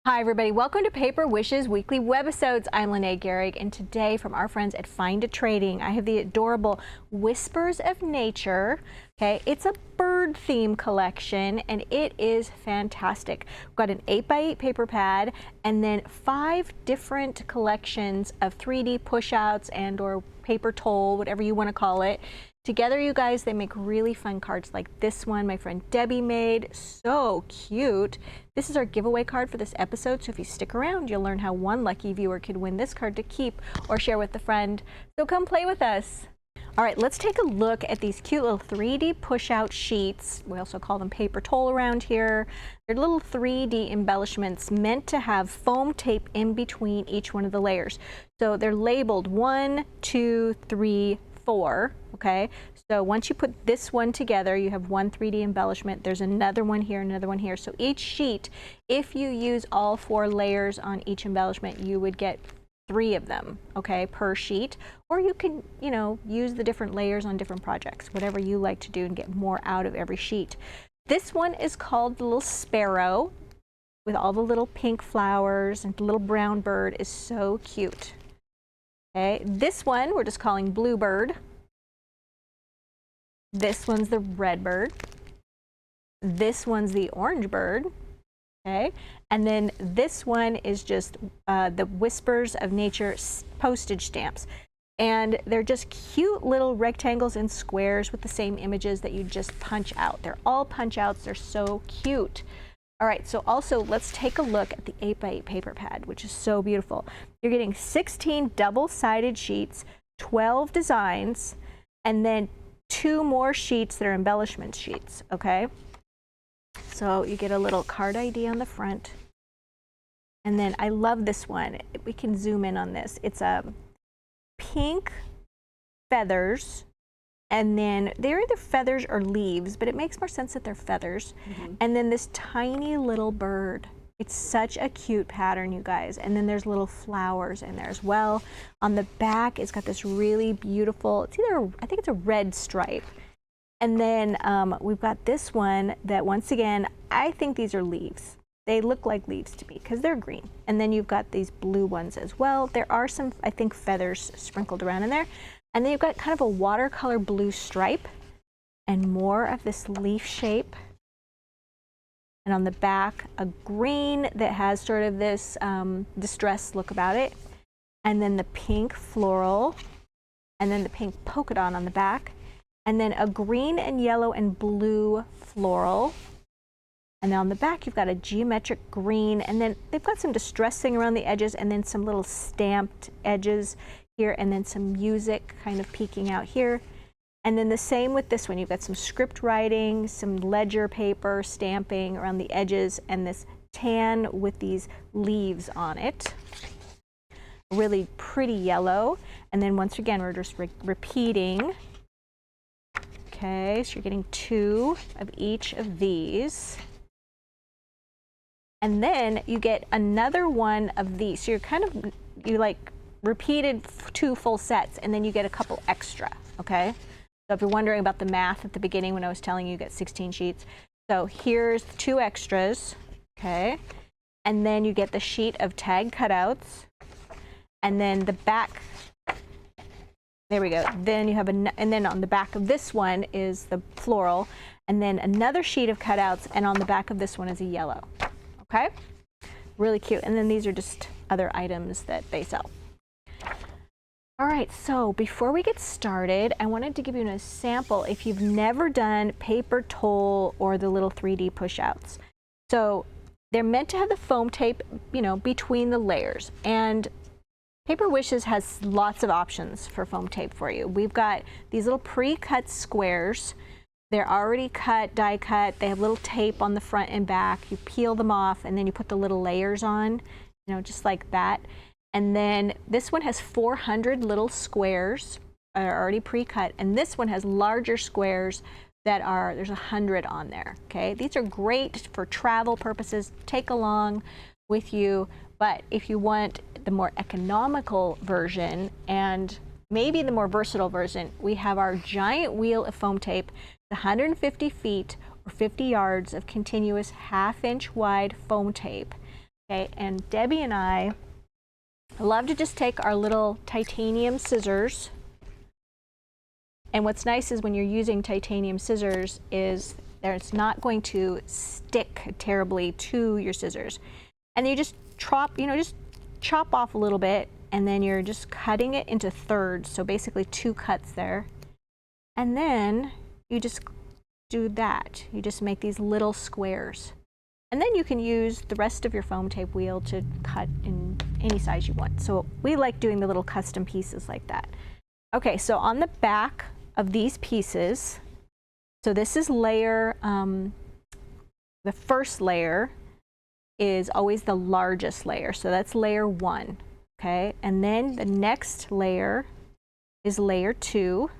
Hi everybody, welcome to Paper Wishes weekly webisodes. I'm Lene Gehrig, and today from our friends at Find a Trading, I have the adorable Whispers of Nature. Okay, it's a bird theme collection and it is fantastic. We've got an 8x8 paper pad and then 5 different collections of 3D push-outs and or paper toll, whatever you want to call it. Together, you guys, they make really fun cards like this one my friend Debbie made. So cute. This is our giveaway card for this episode, so if you stick around, you'll learn how one lucky viewer could win this card to keep or share with a friend. So come play with us. All right, let's take a look at these cute little 3D push-out sheets. We also call them paper toll around here. They're little 3D embellishments meant to have foam tape in between each one of the layers. So they're labeled 1, 2, 3, 4. Okay, so once you put this one together, you have one 3D embellishment. There's another one here, another one here. So each sheet, if you use all 4 layers on each embellishment, you would get 3 of them, okay, per sheet. Or you can, use the different layers on different projects, whatever you like to do and get more out of every sheet. This one is called the little sparrow with all the little pink flowers, and the little brown bird is so cute. Okay, this one we're just calling bluebird. This one's the red bird. This one's the orange bird. Okay, and then this one is just the Whispers of Nature postage stamps. And they're just cute little rectangles and squares with the same images that you just punch out. They're all punch outs. They're so cute. All right, so also let's take a look at the 8x8 paper pad, which is so beautiful. You're getting 16 double-sided sheets, 12 designs, and then 2 more sheets that are embellishment sheets, okay? So you get a little card ID on the front. And then I love this one. We can zoom in on this. It's a pink feathers. And then they're either feathers or leaves, but it makes more sense that they're feathers. And then this tiny little bird. It's such a cute pattern, you guys. And then there's little flowers in there as well. On the back, it's got this really beautiful, I think it's a red stripe. And then we've got this one that, once again, I think these are leaves. They look like leaves to me because they're green. And then you've got these blue ones as well. There are some, I think, feathers sprinkled around in there. And then you've got kind of a watercolor blue stripe and more of this leaf shape. And on the back, a green that has sort of this distressed look about it. And then the pink floral, and then the pink polka dot on the back. And then a green and yellow and blue floral. And then on the back, you've got a geometric green, and then they've got some distressing around the edges, and then some little stamped edges here, and then some music kind of peeking out here. And then the same with this one. You've got some script writing, some ledger paper stamping around the edges, and this tan with these leaves on it. Really pretty yellow. And then once again, we're just repeating. Okay, so you're getting 2 of each of these. And then you get another one of these. So you like repeated 2 full sets, and then you get a couple extra, okay? So if you're wondering about the math at the beginning when I was telling you get 16 sheets. So here's 2 extras, okay? And then you get the sheet of tag cutouts. And then the back, there we go. Then you have and then on the back of this one is the floral, and then another sheet of cutouts, and on the back of this one is a yellow, okay? Really cute. And then these are just other items that they sell. All right, so before we get started, I wanted to give you a sample if you've never done paper toll or the little 3D push-outs. So they're meant to have the foam tape, between the layers. And Paper Wishes has lots of options for foam tape for you. We've got these little pre-cut squares. They're already cut, die cut. They have little tape on the front and back. You peel them off, and then you put the little layers on, just like that. And then this one has 400 little squares are already pre-cut, and this one has larger squares that there's 100 on there, okay? These are great for travel purposes, take along with you, but if you want the more economical version and maybe the more versatile version, we have our giant wheel of foam tape, 150 feet or 50 yards of continuous 1/2 inch wide foam tape. Okay, and Debbie and I love to just take our little titanium scissors. And what's nice is when you're using titanium scissors is it's not going to stick terribly to your scissors. And you just chop off a little bit, and then you're just cutting it into thirds. So basically 2 cuts there. And then you just do that. You just make these little squares. And then you can use the rest of your foam tape wheel to cut in any size you want. So we like doing the little custom pieces like that. Okay, so on the back of these pieces, so this is layer, the first layer is always the largest layer. So that's layer 1, okay? And then the next layer is layer 2.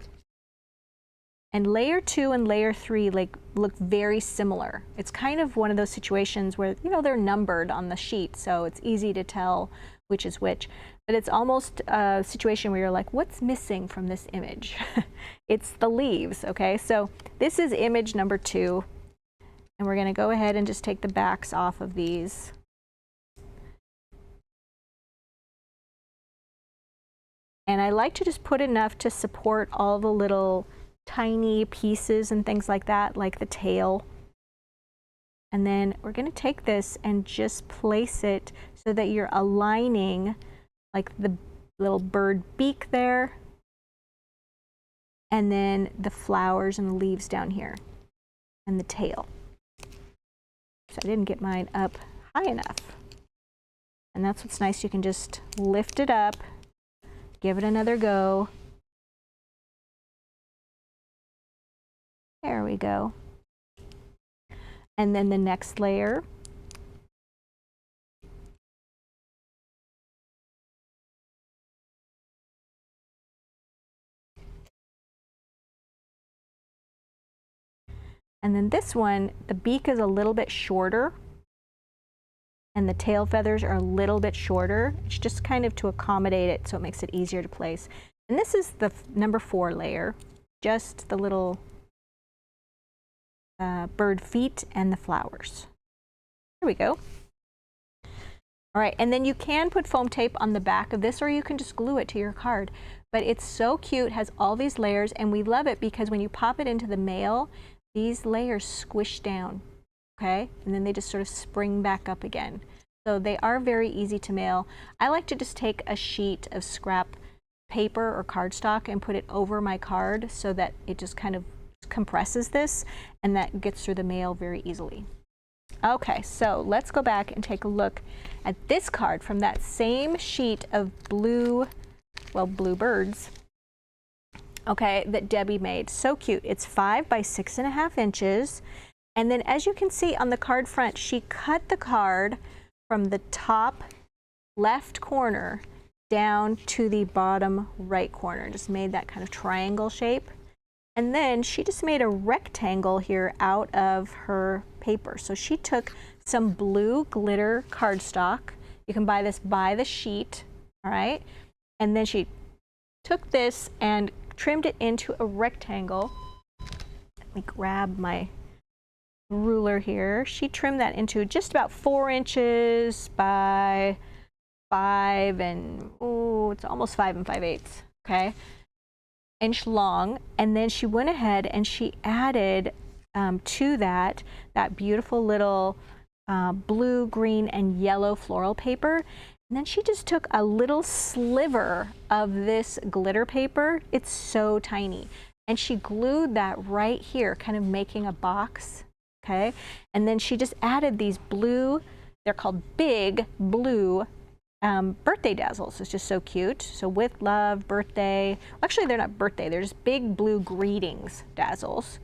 And layer 2 and layer 3 look very similar. It's kind of one of those situations where, you know, they're numbered on the sheet, so it's easy to tell which is which. But it's almost a situation where you're like, what's missing from this image? It's the leaves, okay? So this is image number 2. And we're gonna go ahead and just take the backs off of these. And I like to just put enough to support all the little tiny pieces and things like that, like the tail. And then we're going to take this and just place it so that you're aligning like the little bird beak there, and then the flowers and the leaves down here, and the tail. So I didn't get mine up high enough. And that's what's nice, you can just lift it up, give it another go. There we go. And then the next layer. And then this one, the beak is a little bit shorter and the tail feathers are a little bit shorter. It's just kind of to accommodate it so it makes it easier to place. And this is the number 4 layer, just the little bird feet and the flowers. Here we go. All right, and then you can put foam tape on the back of this, or you can just glue it to your card. But it's so cute, has all these layers, and we love it because when you pop it into the mail, these layers squish down, okay? And then they just sort of spring back up again. So they are very easy to mail. I like to just take a sheet of scrap paper or cardstock and put it over my card so that it just kind of compresses this, and that gets through the mail very easily. Okay, so let's go back and take a look at this card from that same sheet of blue birds, okay, that Debbie made. So cute. It's 5 by 6.5 inches. And then as you can see on the card front, she cut the card from the top left corner down to the bottom right corner. Just made that kind of triangle shape. And then she just made a rectangle here out of her paper. So she took some blue glitter cardstock. You can buy this by the sheet, all right? And then she took this and trimmed it into a rectangle. Let me grab my ruler here. She trimmed that into just about 4 inches by 5 and, oh, it's almost 5 5/8, okay? Inch long. And then she went ahead and she added to that beautiful little blue, green, and yellow floral paper. And then she just took a little sliver of this glitter paper. It's so tiny. And she glued that right here, kind of making a box, okay? And then she just added these blue, they're called big blue birthday dazzles. It's just so cute. So with love, birthday. Actually, they're not birthday. They're just big blue greetings dazzles.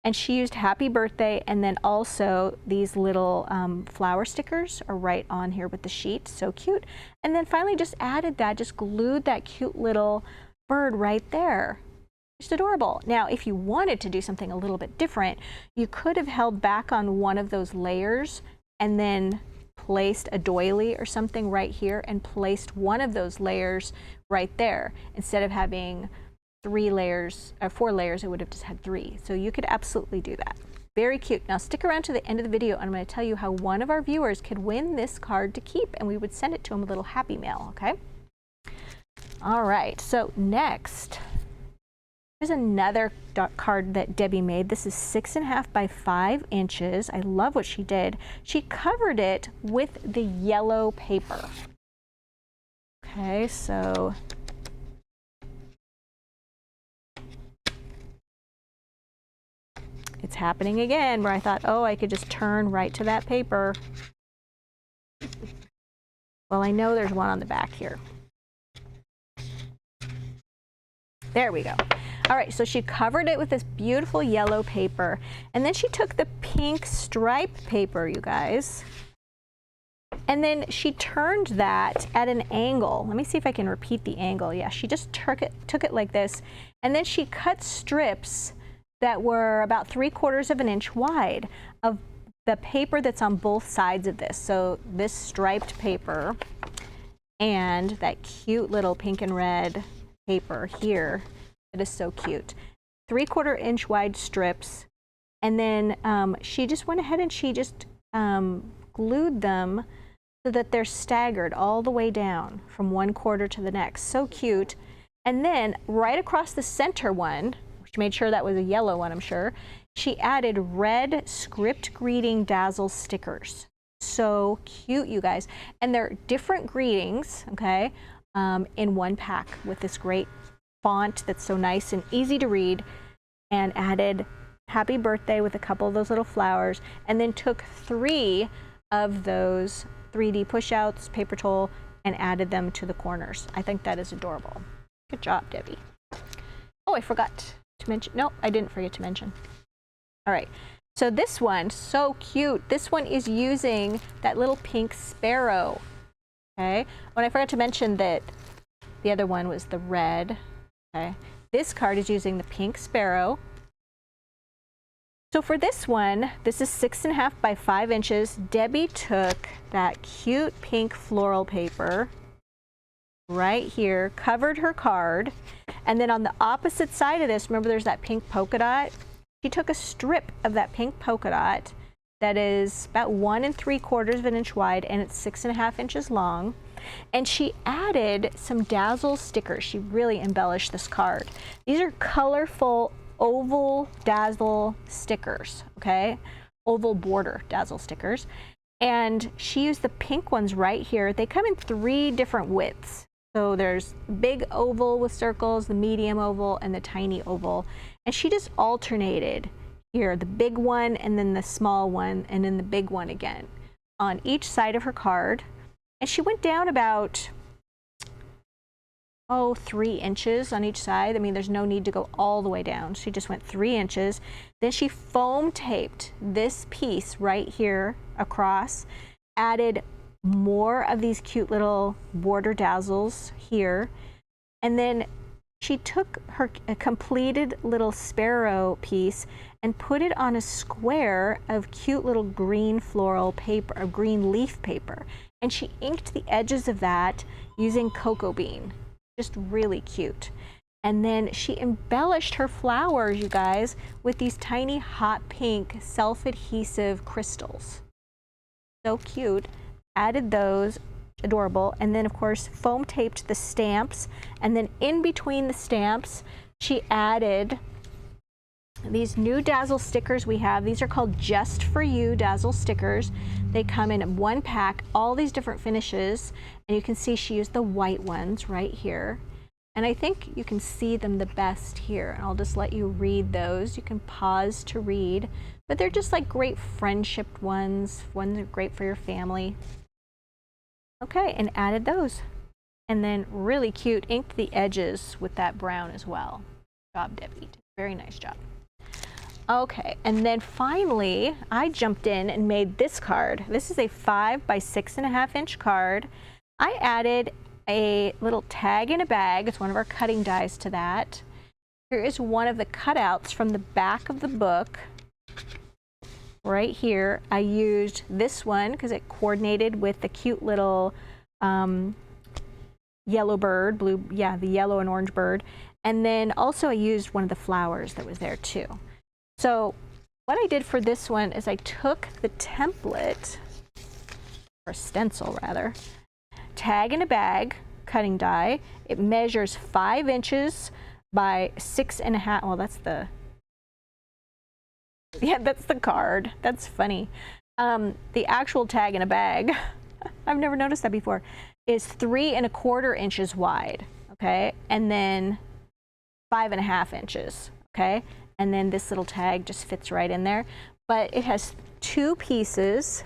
And she used happy birthday, and then also these little flower stickers are right on here with the sheet. So cute. And then finally just added that, just glued that cute little bird right there. Just adorable. Now, if you wanted to do something a little bit different, you could have held back on one of those layers and then placed a doily or something right here and placed one of those layers right there. Instead of having 3 layers or 4 layers, it would have just had 3. So you could absolutely do that. Very cute. Now stick around to the end of the video and I'm going to tell you how one of our viewers could win this card to keep, and we would send it to him a little happy mail, okay? All right, so next, here's another card that Debbie made. This is 6.5 by 5 inches. I love what she did. She covered it with the yellow paper. Okay, so it's happening again where I thought, oh, I could just turn right to that paper. Well, I know there's one on the back here. There we go. All right, so she covered it with this beautiful yellow paper, and then she took the pink striped paper, you guys, and then she turned that at an angle. Let me see if I can repeat the angle. Yeah, she just took it like this, and then she cut strips that were about 3/4 of an inch wide of the paper that's on both sides of this. So this striped paper and that cute little pink and red paper here. It is so cute. 3/4 inch wide strips. And then she just went ahead and she just glued them so that they're staggered all the way down from one quarter to the next. So cute. And then right across the center one, she made sure that was a yellow one, I'm sure, she added red script greeting dazzle stickers. So cute, you guys. And they're different greetings, okay, in one pack with this great font that's so nice and easy to read, and added happy birthday with a couple of those little flowers, and then took 3 of those 3D push-outs, paper towel, and added them to the corners. I think that is adorable. Good job, Debbie. Oh, I forgot to mention, no, I didn't forget to mention. All right, so this one, so cute. This one is using that little pink sparrow, okay? When I forgot to mention that the other one was the red, okay? This card is using the pink sparrow. So for this one, this is 6.5 by 5 inches. Debbie took that cute pink floral paper right here, covered her card, and then on the opposite side of this, remember there's that pink polka dot? She took a strip of that pink polka dot that is about 1 3/4 of an inch wide, and it's 6.5 inches long, and she added some dazzle stickers. She really embellished this card. These are colorful oval dazzle stickers, okay? Oval border dazzle stickers. And she used the pink ones right here. They come in 3 different widths. So there's big oval with circles, the medium oval, and the tiny oval. And she just alternated here, the big one and then the small one and then the big one again on each side of her card. And she went down about, 3 inches on each side. I mean, there's no need to go all the way down. She just went 3 inches. Then she foam taped this piece right here across, added more of these cute little border dazzles here, and then she took her completed little sparrow piece and put it on a square of cute little green floral paper, or green leaf paper, and she inked the edges of that using cocoa bean. Just really cute. And then she embellished her flowers, you guys, with these tiny hot pink self-adhesive crystals. So cute. Added those, adorable, and then of course foam taped the stamps, and then in between the stamps she added these new dazzle stickers we have. These are called Just For You dazzle stickers. They come in 1 pack, all these different finishes, and you can see she used the white ones right here, and I think you can see them the best here, and I'll just let you read those. You can pause to read, but they're just like great friendship ones that are great for your family. Okay, and added those. And then really cute, inked the edges with that brown as well. Good job, Debbie. Very nice job. Okay, and then finally, I jumped in and made this card. This is a 5 by 6.5 inch card. I added a little tag in a bag. It's one of our cutting dies to that. Here is one of the cutouts from the back of the book. Right here, I used this one because it coordinated with the cute little yellow bird, the yellow and orange bird. And then also I used one of the flowers that was there too. So what I did for this one is I took the template, or stencil rather, tag in a bag, cutting die. It measures 5 inches by 6.5. Well, that's the, yeah, that's the card. That's funny. The actual tag in a bag, I've never noticed that before, is 3.25 inches wide, okay? And then 5.5 inches, okay? And then this little tag just fits right in there. But it has 2 pieces,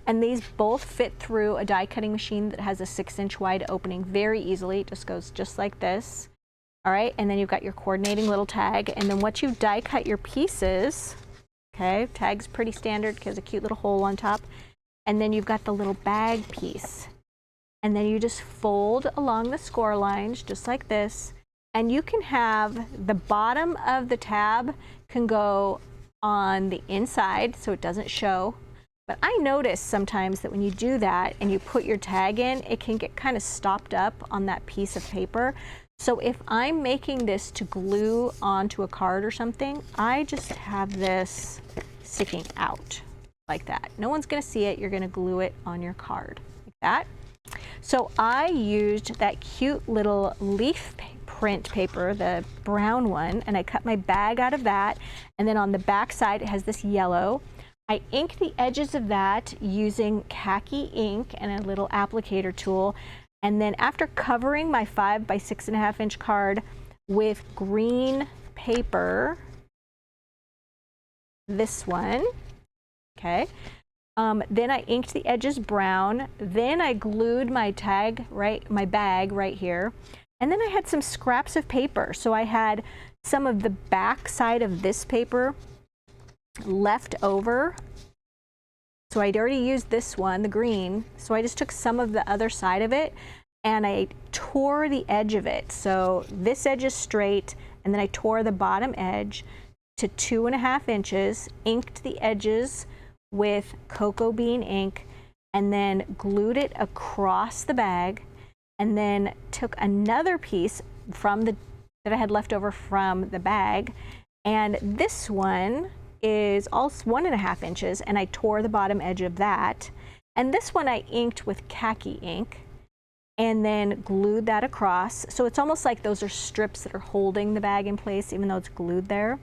and these both fit through a die cutting machine that has a 6-inch wide opening very easily. It just goes just like this. All right, and then you've got your coordinating little tag, and then once you've die cut your pieces, okay, tag's pretty standard because a cute little hole on top, and then you've got the little bag piece. And then you just fold along the score lines just like this, and you can have the bottom of the tab can go on the inside so it doesn't show. But I notice sometimes that when you do that and you put your tag in, it can get kind of stopped up on that piece of paper. So if I'm making this to glue onto a card or something, I just have this sticking out like that. No one's gonna see it. You're gonna glue it on your card like that. So I used that cute little leaf print paper, the brown one, and I cut my bag out of that. And then on the back side, it has this yellow. I inked the edges of that using khaki ink and a little applicator tool. And then after covering my 5 by 6.5 inch card with green paper, this one, okay, then I inked the edges brown. Then I glued my tag, my bag right here. And then I had some scraps of paper. So I had some of the back side of this paper left over. So I'd already used this one, the green. So I just took some of the other side of it and I tore the edge of it. So this edge is straight, and then I tore the bottom edge to 2.5 inches, inked the edges with cocoa bean ink, and then glued it across the bag, and then took another piece from that I had left over from the bag, and this one is also 1.5 inches, and I tore the bottom edge of that. And this one I inked with khaki ink and then glued that across. So it's almost like those are strips that are holding the bag in place even though it's glued there.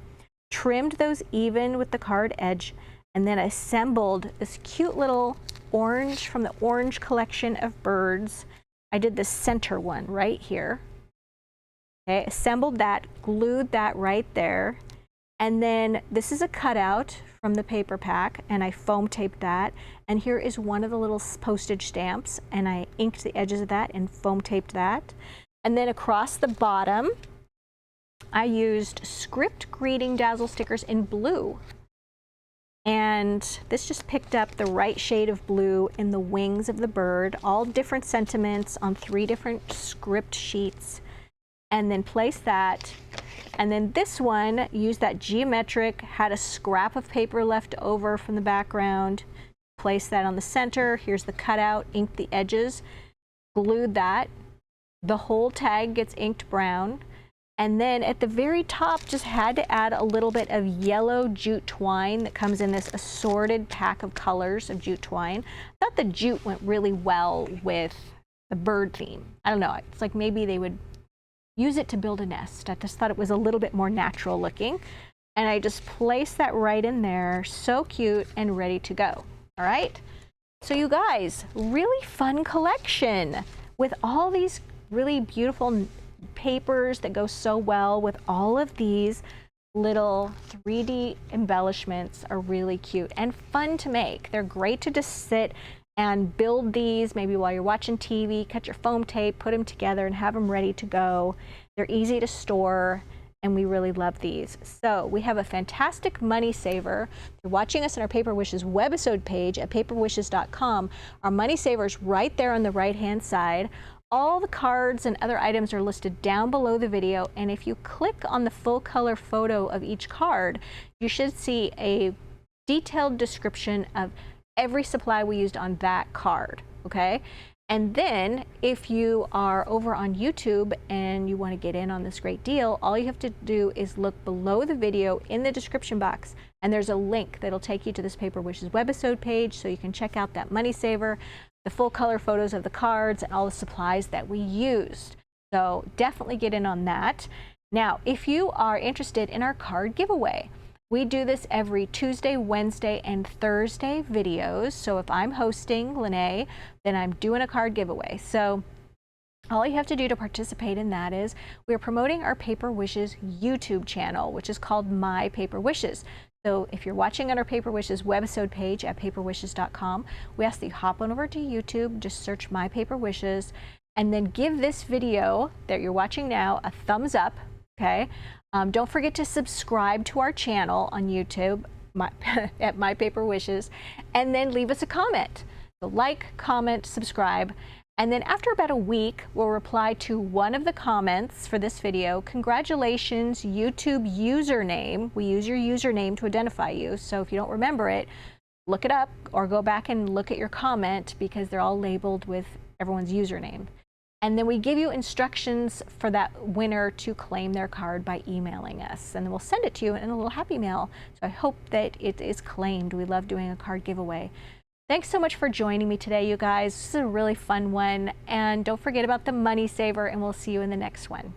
Trimmed those even with the card edge, and then assembled this cute little orange from the orange collection of birds. I did the center one right here. Okay, assembled that, glued that right there. And then this is a cutout from the paper pack, and I foam taped that. And here is one of the little postage stamps, and I inked the edges of that and foam taped that. And then across the bottom, I used script greeting dazzle stickers in blue. And this just picked up the right shade of blue in the wings of the bird, all different sentiments on 3 different script sheets. And then place that. And then this one used that geometric, had a scrap of paper left over from the background, place that on the center. Here's the cutout, inked the edges, glued that. The whole tag gets inked brown. And then at the very top, just had to add a little bit of yellow jute twine that comes in this assorted pack of colors of jute twine. I thought the jute went really well with the bird theme. I don't know, it's like maybe they would use it to build a nest. I just thought it was a little bit more natural looking. And I just placed that right in there. So cute and ready to go. All right. So you guys, really fun collection with all these really beautiful papers that go so well with all of these little 3D embellishments. Are really cute and fun to make. They're great to just sit and build these maybe while you're watching TV, cut your foam tape, put them together and have them ready to go. They're easy to store and we really love these. So we have a fantastic money saver. If you're watching us on our Paper Wishes webisode page at paperwishes.com, our money saver is right there on the right hand side. All the cards and other items are listed down below the video, and if you click on the full color photo of each card, you should see a detailed description of every supply we used on that card, okay? And then if you are over on YouTube and you want to get in on this great deal, all you have to do is look below the video in the description box, and there's a link that'll take you to this Paper Wishes webisode page so you can check out that money saver, the full color photos of the cards, and all the supplies that we used. So definitely get in on that. Now, if you are interested in our card giveaway, we do this every Tuesday, Wednesday, and Thursday videos. So if I'm hosting Lene, then I'm doing a card giveaway. So all you have to do to participate in that is we're promoting our Paper Wishes YouTube channel, which is called My Paper Wishes. So if you're watching on our Paper Wishes webisode page at paperwishes.com, we ask that you hop on over to YouTube, just search My Paper Wishes, and then give this video that you're watching now a thumbs up, okay? Don't forget to subscribe to our channel on YouTube at My Paper Wishes, and then leave us a comment. So like, comment, subscribe, and then after about a week, we'll reply to one of the comments for this video. Congratulations, YouTube username. We use your username to identify you, so if you don't remember it, look it up or go back and look at your comment because they're all labeled with everyone's username. And then we give you instructions for that winner to claim their card by emailing us. And then we'll send it to you in a little happy mail. So I hope that it is claimed. We love doing a card giveaway. Thanks so much for joining me today, you guys. This is a really fun one. And don't forget about the money saver, and we'll see you in the next one.